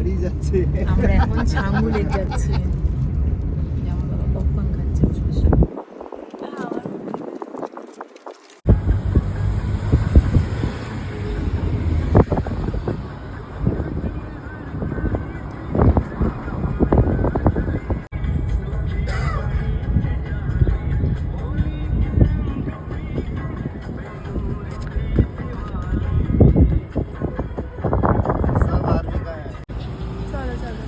হারিয়ে যাচ্ছে। আমরা এখন ছাঙ্গুলে যাচ্ছি। আমার বাবা পপকর্ন খাচ্ছে বসে বসে। सब आर्मी का है। চলো চলো।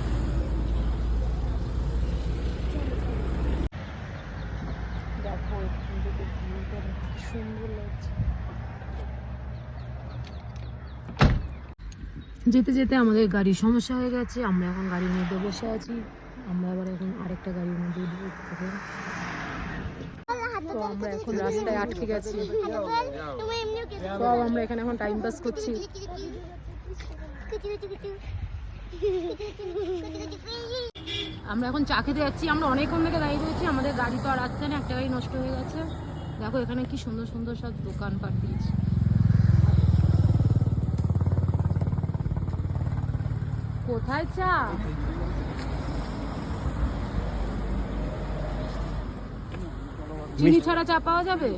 দেখো এখান থেকে ভিউটা কি সুন্দর লাগছে। যেতে যেতে আমাদের গাড়ির সমস্যা হয়ে গেছে, আমরা এখন গাড়ির মধ্যে বসে আছি। আমরা আবার এখন আরেকটা গাড়ির মধ্যে উঠবো একটু করে। তো আমরা এখন রাস্তায় আটকে গেছি। তো আমরা এখানে এখন টাইম পাস করছি। আমরা এখন চা খেতে যাচ্ছি। আমরা অনেকক্ষণ থেকে দাঁড়িয়ে রয়েছি, আমাদের গাড়ি তো আর আসছে না, একটা গাড়ি নষ্ট হয়ে গেছে। দেখো এখানে কি সুন্দর সুন্দর সব দোকানপাট দিয়েছে। কোথায় চা? চিনি ছাড়া চা পাওয়া যাবে?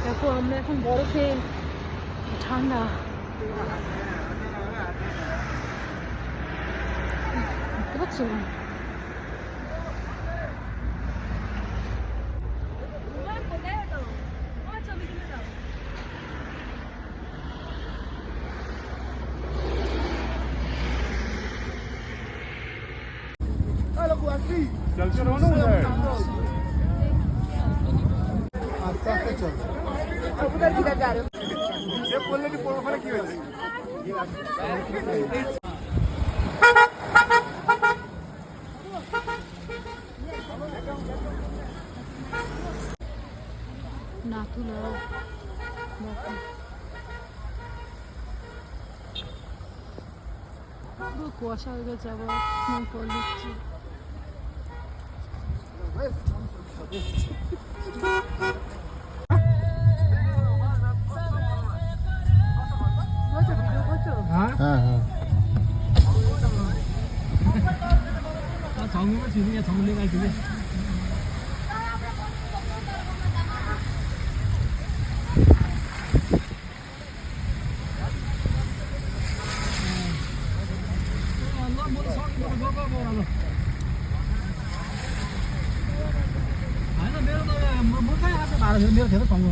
দেখো আমরা এখন বরফে, ঠান্ডা। দেখতে পাচ্ছ না? चलते रहो ना उधर। आस्ते आस्ते चल। उधर किधर जा रहे हो? ये बोलने की पोल की वजह से। নাথুলা পুরো কুয়াশা হয়ে গেছে, আবার স্নোফল হচ্ছে। हाँ हाँ। 정우가 지금이야 정우가 지금 아니 내가 뭐 못해 하지 말아 내가 계속 정우